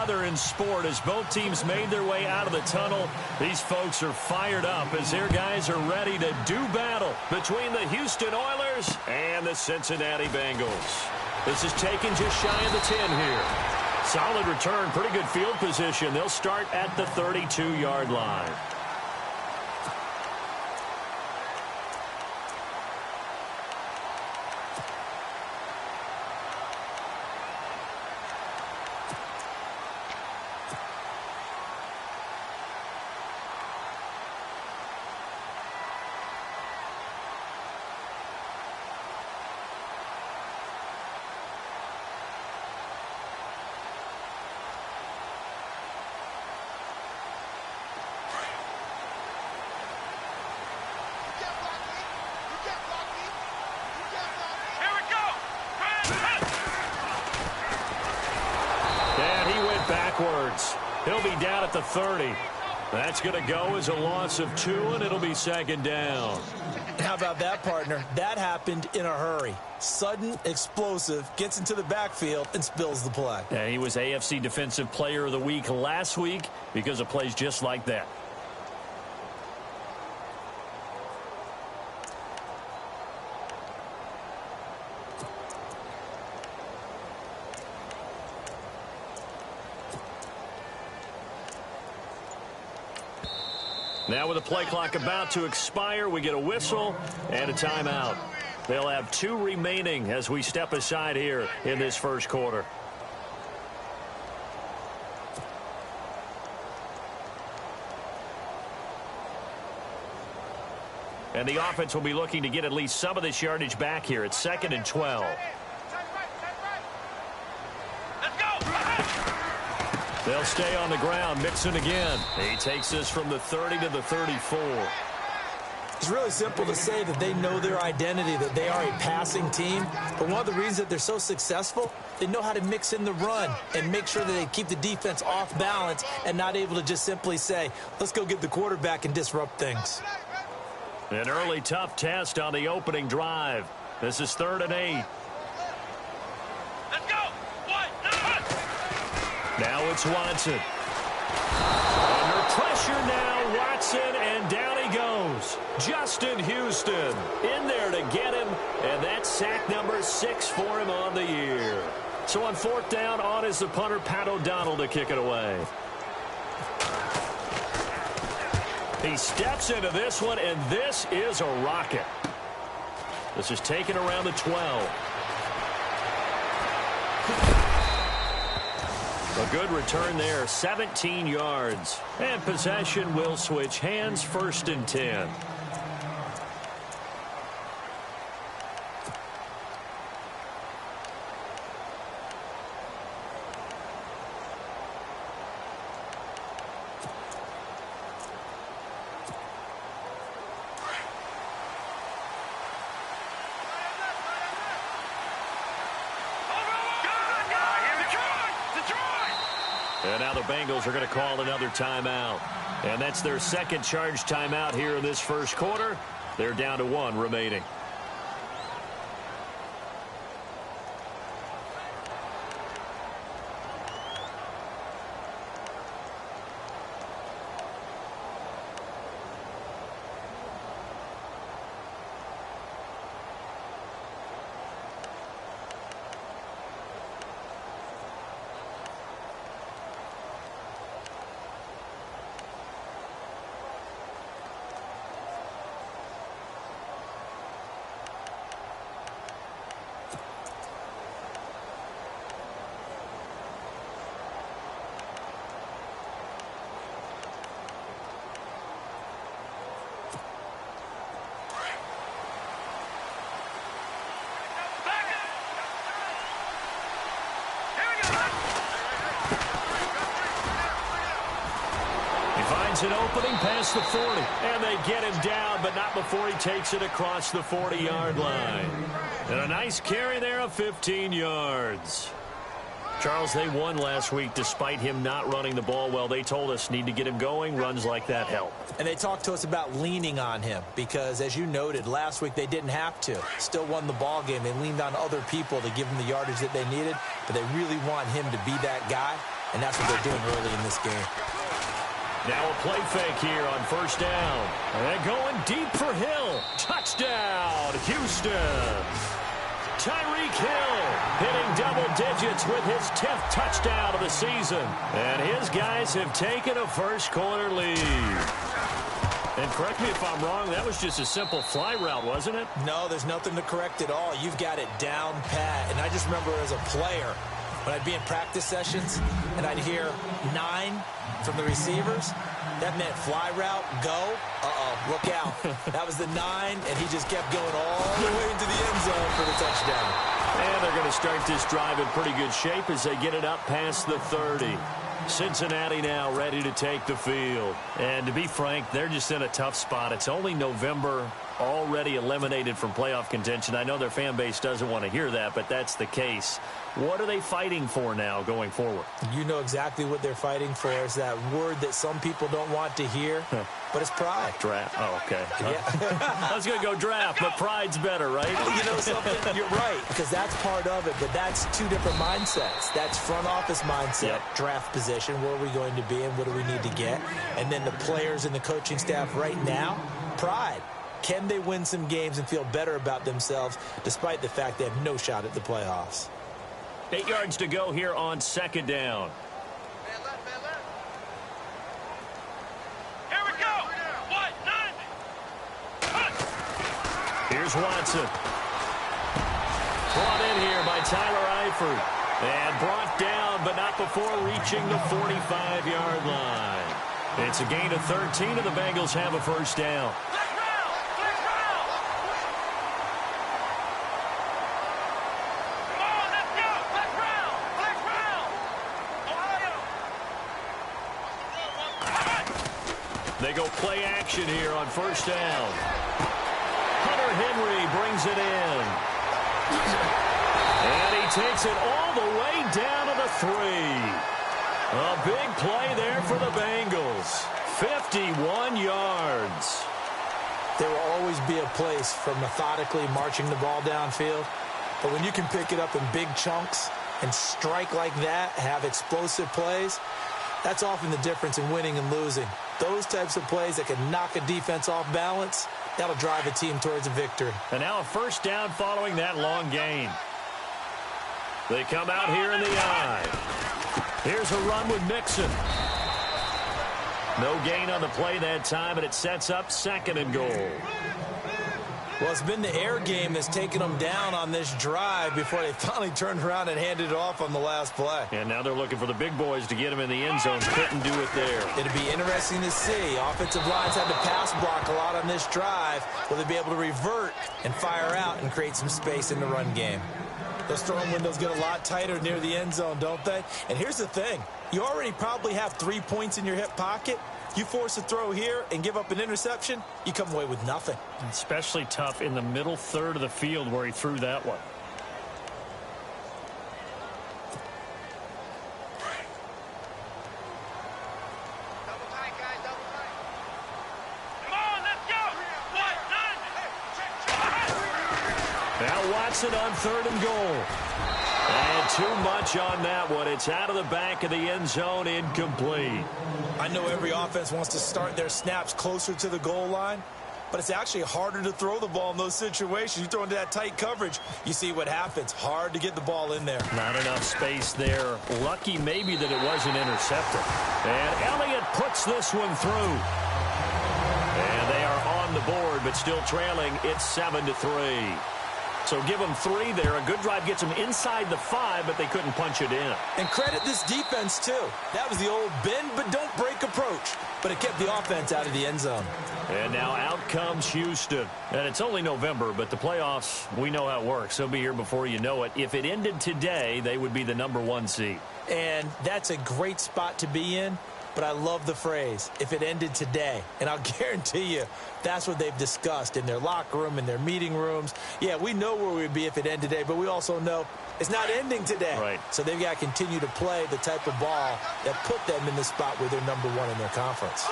another in sport as both teams made their way out of the tunnel. These folks are fired up as their guys are ready to do battle between the Houston Oilers and the Cincinnati Bengals. This is taken just shy of the 10 here. Solid return, pretty good field position. They'll start at the 32-yard line. Backwards. He'll be down at the 30. That's going to go as a loss of 2, and it'll be second down. How about that, partner? That happened in a hurry. Sudden, explosive, gets into the backfield, and spills the play. And he was AFC Defensive Player of the Week last week because of plays just like that. Now with the play clock about to expire, we get a whistle and a timeout. They'll have 2 remaining as we step aside here in this first quarter. And the offense will be looking to get at least some of this yardage back here. It's 2nd and 12. They'll stay on the ground. Mixon again. He takes this from the 30 to the 34. It's really simple to say that they know their identity, that they are a passing team. But one of the reasons that they're so successful, they know how to mix in the run and make sure that they keep the defense off balance and not able to just simply say, let's go get the quarterback and disrupt things. An early tough test on the opening drive. This is 3rd and 8. Now it's Watson. Under pressure now, Watson, and down he goes. Justin Houston in there to get him, and that's sack number 6 for him on the year. So on 4th down, on is the punter, Pat O'Donnell, to kick it away. He steps into this one, and this is a rocket. This is taken around the 12. A good return there, 17 yards. And possession will switch hands, 1st and 10. And now the Bengals are going to call another timeout. And that's their 2nd charge timeout here in this first quarter. They're down to 1 remaining. An opening past the 40, and they get him down, but not before he takes it across the 40-yard line. And a nice carry there of 15 yards. Charles, they won last week despite him not running the ball well. They told us need to get him going. Runs like that help. And they talked to us about leaning on him because, as you noted, last week they didn't have to. Still won the ball game. They leaned on other people to give them the yardage that they needed, but they really want him to be that guy. and that's what they're doing early in this game. Now a play fake here on first down. And going deep for Hill. Touchdown, Houston. Tyreek Hill hitting double digits with his 10th touchdown of the season. And his guys have taken a first-quarter lead. And correct me if I'm wrong, that was just a simple fly route, wasn't it? No, there's nothing to correct at all. You've got it down pat. And I just remember as a player, when I'd be in practice sessions and I'd hear 9 from the receivers, that meant fly route, go, look out. That was the 9, and he just kept going all the way into the end zone for the touchdown. And they're going to start this drive in pretty good shape as they get it up past the 30. Cincinnati now ready to take the field. And to be frank, they're just in a tough spot. It's only November, already eliminated from playoff contention. I know their fan base doesn't want to hear that, but that's the case. What are they fighting for now going forward? You know exactly what they're fighting for. Is that word that some people don't want to hear, but it's pride. Draft. Oh, okay. Yeah. I was going to go draft, but pride's better, right? You know something? You're right, because that's part of it, but that's two different mindsets. That's front office mindset, draft position, where are we going to be and what do we need to get? And then the players and the coaching staff right now, pride. Can they win some games and feel better about themselves despite the fact they have no shot at the playoffs? 8 yards to go here on second down. Here we go. Here's Watson. Brought in here by Tyler Eifert. And brought down, but not before reaching the 45-yard line. It's a gain of 13, and the Bengals have a first down. They go play action here on first down. Hunter Henry brings it in. And he takes it all the way down to the 3. A big play there for the Bengals. 51 yards. There will always be a place for methodically marching the ball downfield. But when you can pick it up in big chunks and strike like that, have explosive plays, that's often the difference in winning and losing. Those types of plays that can knock a defense off balance, that'll drive a team towards a victory. And now a first down following that long gain. They come out here in the eye. Here's a run with Mixon. No gain on the play that time, and it sets up 2nd and goal. Well, it's been the air game that's taken them down on this drive before they finally turned around and handed it off on the last play. And now they're looking for the big boys to get him in the end zone. Couldn't do it there. It'll be interesting to see. Offensive lines had to pass block a lot on this drive. Will they be able to revert and fire out and create some space in the run game? Those throwing windows get a lot tighter near the end zone, don't they? And here's the thing. You already probably have 3 points in your hip pocket. You force a throw here and give up an interception, you come away with nothing. Especially tough in the middle third of the field where he threw that one. Double tight, guys, double tight. Come on, let's go. Now Watson on 3rd and goal. And too much on that one. It's out of the back of the end zone, incomplete. I know every offense wants to start their snaps closer to the goal line, but it's actually harder to throw the ball in those situations. You throw into that tight coverage, you see what happens. Hard to get the ball in there. Not enough space there. Lucky maybe that it wasn't intercepted. And Elliott puts this one through. And they are on the board, but still trailing. It's 7-3. So give them 3 there. A good drive gets them inside the 5, but they couldn't punch it in. And credit this defense, too. That was the old bend but don't break approach. But it kept the offense out of the end zone. And now out comes Houston. And it's only November, but the playoffs, we know how it works. They'll be here before you know it. If it ended today, they would be the #1 seed. And that's a great spot to be in. But I love the phrase, if it ended today. And I'll guarantee you, that's what they've discussed in their locker room, in their meeting rooms. Yeah, we know where we'd be if it ended today, but we also know it's not ending today. Right. So they've got to continue to play the type of ball that put them in the spot where they're #1 in their conference.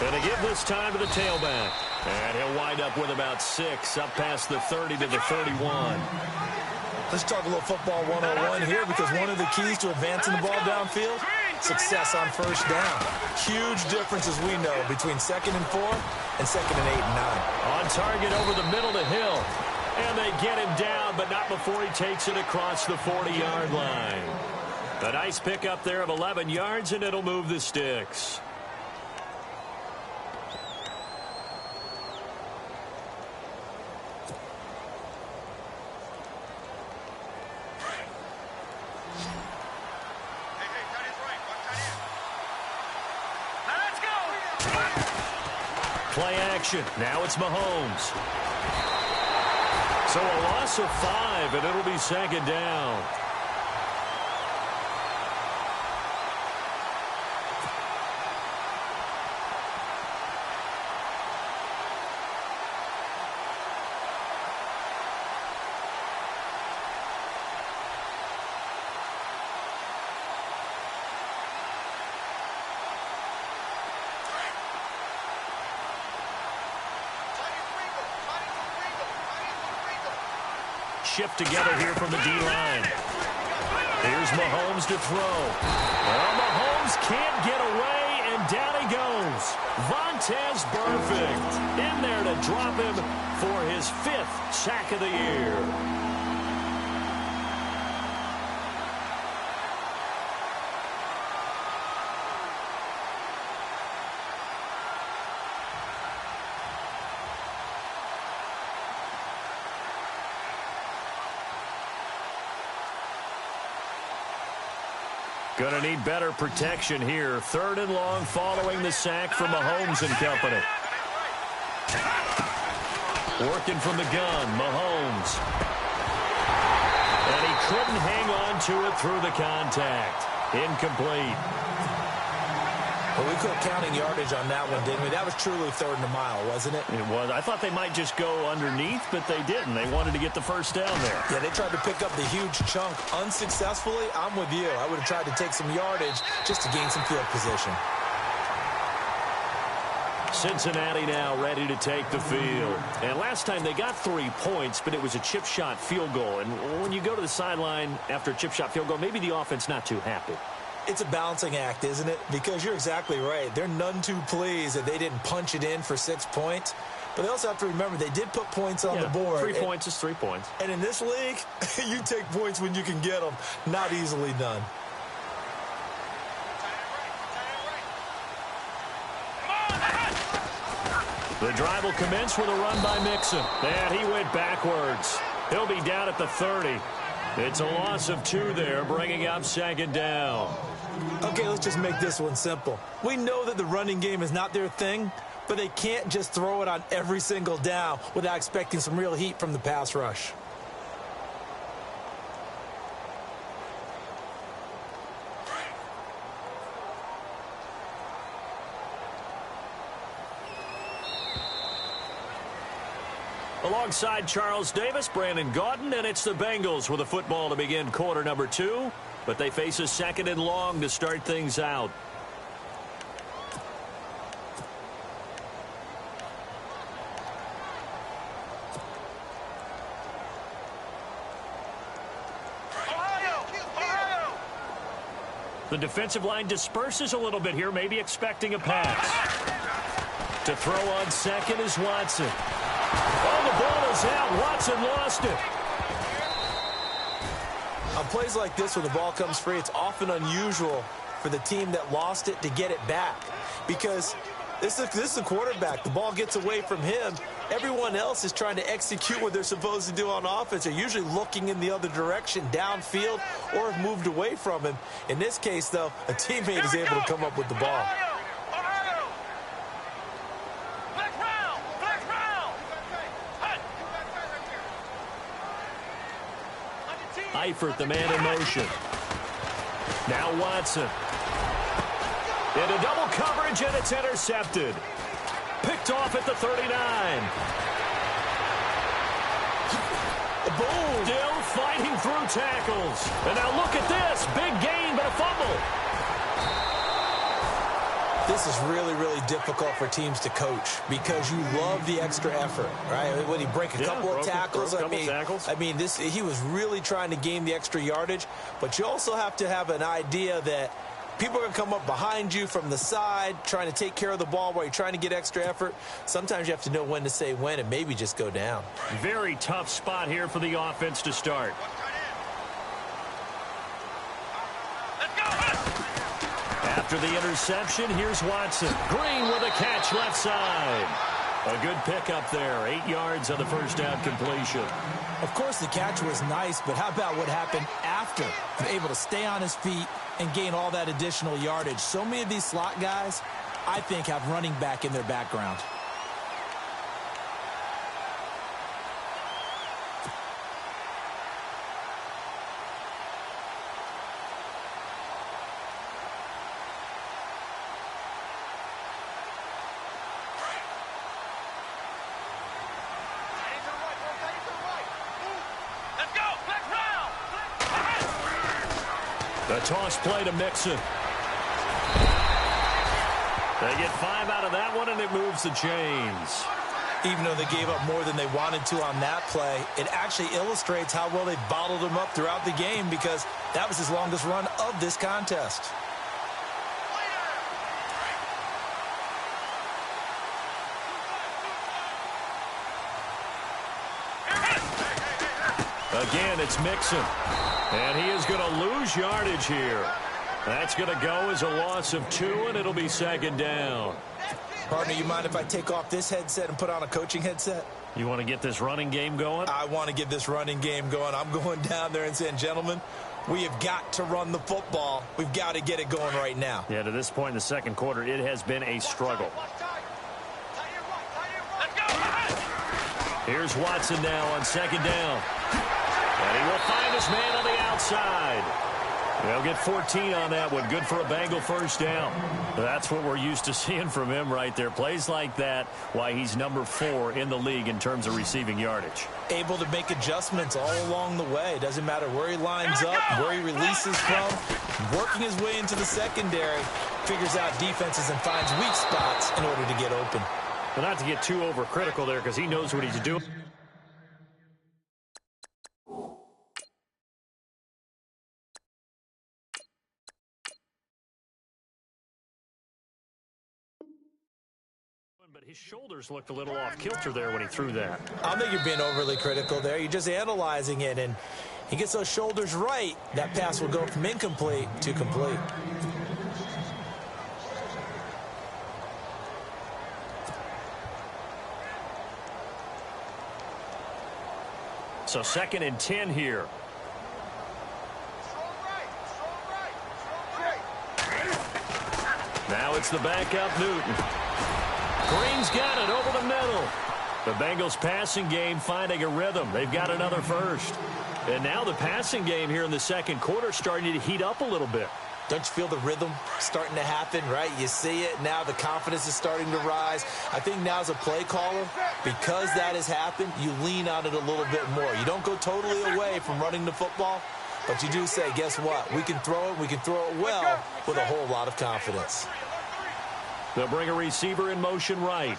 And they give this time to the tailback. And he'll wind up with about 6, up past the 30 to the 31. Let's talk a little football 101 here, because one of the keys to advancing the ball downfield, success on first down. Huge difference, as we know, between 2nd and 4 and 2nd and 8 and 9. On target over the middle to Hill. And they get him down, but not before he takes it across the 40-yard line. A nice pickup there of 11 yards, and it'll move the sticks. Play action. Now it's Mahomes. So a loss of 5, and it'll be 2nd down. Shift together here from the D-line. Here's Mahomes to throw. Well, Mahomes can't get away, and down he goes. Vontaze Burfict in there to drop him for his 5th sack of the year. Going to need better protection here. 3rd and long following the sack from Mahomes and company. Working from the gun, Mahomes. And he couldn't hang on to it through the contact. Incomplete. Well, we quit counting yardage on that one, didn't we? That was truly 3rd and a mile, wasn't it? It was. I thought they might just go underneath, but they didn't. They wanted to get the first down there. Yeah, they tried to pick up the huge chunk unsuccessfully. I'm with you. I would have tried to take some yardage just to gain some field position. Cincinnati now ready to take the field. And last time they got 3 points, but it was a chip shot field goal. And when you go to the sideline after a chip shot field goal, maybe the offense not too happy. It's a balancing act, isn't it? Because you're exactly right. They're none too pleased that they didn't punch it in for 6 points. But they also have to remember they did put points on the board. 3 points is 3 points. And in this league, you take points when you can get them. Not easily done. The drive will commence with a run by Mixon. And he went backwards. He'll be down at the 30. It's a loss of 2 there, bringing up 2nd down. Okay, let's just make this one simple. We know that the running game is not their thing, but they can't just throw it on every single down without expecting some real heat from the pass rush. Alongside Charles Davis, Brandon Gaudin, and it's the Bengals with a football to begin quarter number 2. But they face a 2nd and long to start things out. The defensive line disperses a little bit here, maybe expecting a pass. To throw on 2nd is Watson. Oh, the ball is out. Watson lost it. On plays like this, when the ball comes free, it's often unusual for the team that lost it to get it back. Because this is the quarterback. The ball gets away from him. Everyone else is trying to execute what they're supposed to do on offense. They're usually looking in the other direction, downfield, or have moved away from him. In this case, though, a teammate is able to come up with the ball. Eifert, the man in motion. Now Watson. Into double coverage, and it's intercepted. Picked off at the 39. Boom! Still fighting through tackles. And now look at this. Big gain, but a fumble. This is really, really difficult for teams to coach because you love the extra effort, right? When he break a couple of tackles, I mean, he was really trying to gain the extra yardage, but you also have to have an idea that people are going to come up behind you from the side trying to take care of the ball while you're trying to get extra effort. Sometimes you have to know when to say when and maybe just go down. Very tough spot here for the offense to start. After the interception, here's Watson. Green with a catch left side. A good pickup there. 8 yards on the first down completion. Of course, the catch was nice, but how about what happened after? Able to stay on his feet and gain all that additional yardage. So many of these slot guys, I think, have running back in their background. The toss play to Mixon. They get 5 out of that one, and it moves the chains. Even though they gave up more than they wanted to on that play, it actually illustrates how well they bottled them up throughout the game because that was his longest run of this contest. Again, it's Mixon. And he is going to lose yardage here. That's going to go as a loss of 2, and it'll be second down. Partner, you mind if I take off this headset and put on a coaching headset? You want to get this running game going? I want to get this running game going. I'm going down there and saying, gentlemen, we have got to run the football. We've got to get it going right now. Yeah, to this point in the second quarter, it has been a struggle. Here's Watson now on second down. And he will find his man on the outside. They'll get 14 on that one. Good for a Bengal first down. That's what we're used to seeing from him right there. Plays like that, why he's number 4 in the league in terms of receiving yardage. Able to make adjustments all along the way. Doesn't matter where he lines up, where he releases from. Working his way into the secondary. Figures out defenses and finds weak spots in order to get open. But not to get too overcritical there because he knows what he's doing. But his shoulders looked a little off kilter there when he threw that. I don't think you're being overly critical there. You're just analyzing it, and he gets those shoulders right. That pass will go from incomplete to complete. So 2nd and 10 here. Now it's the backup Newton. Green's got it over the middle. The Bengals passing game finding a rhythm. They've got another first. And now the passing game here in the second quarter starting to heat up a little bit. Don't you feel the rhythm starting to happen, right? You see it. Now the confidence is starting to rise. I think now as a play caller, because that has happened, you lean on it a little bit more. You don't go totally away from running the football, but you do say, guess what? We can throw it. We can throw it well with a whole lot of confidence. They'll bring a receiver in motion right.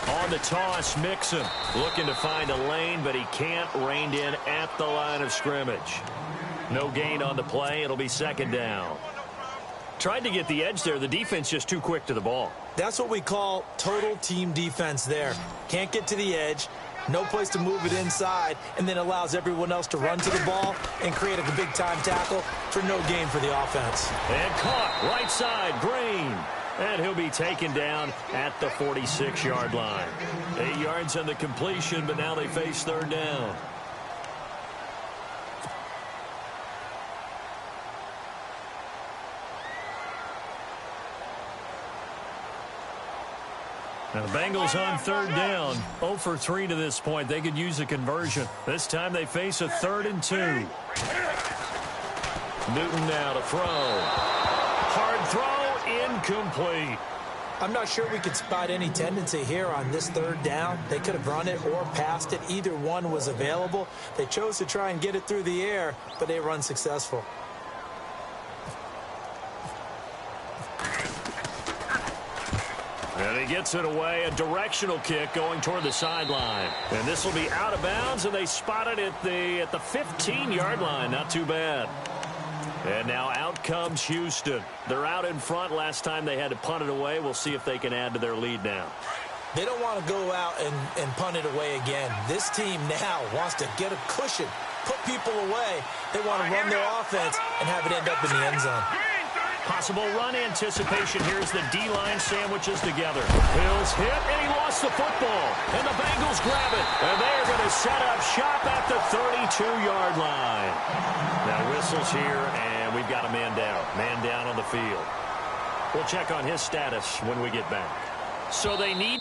On the toss, Mixon looking to find a lane, but he can't. Reined in at the line of scrimmage. No gain on the play. It'll be second down. Tried to get the edge there. The defense just too quick to the ball. That's what we call total team defense there. Can't get to the edge. No place to move it inside, and then allows everyone else to run to the ball and create a big-time tackle for no gain for the offense. And caught right side, Green. And he'll be taken down at the 46-yard line. 8 yards on the completion, but now they face third down. Now the Bengals on third down, 0 for 3 to this point. They could use a conversion. This time they face a 3rd and 2. Newton now to throw. Hard throw, incomplete. I'm not sure we could spot any tendency here on this third down. They could have run it or passed it. Either one was available. They chose to try and get it through the air, but they were unsuccessful. And he gets it away, a directional kick going toward the sideline. And this will be out of bounds, and they spot it at the 15-yard line. Not too bad. And now out comes Houston. They're out in front. Last time they had to punt it away. We'll see if they can add to their lead now. They don't want to go out and punt it away again. This team now wants to get a cushion, put people away. They want to run their offense and have it end up in the end zone. Possible run anticipation. Here's the D-line sandwiches together. Hill's hit, and he lost the football. And the Bengals grab it. And they're going to set up shop at the 32-yard line. Now whistles here, and we've got a man down. Man down on the field. We'll check on his status when we get back. So they need...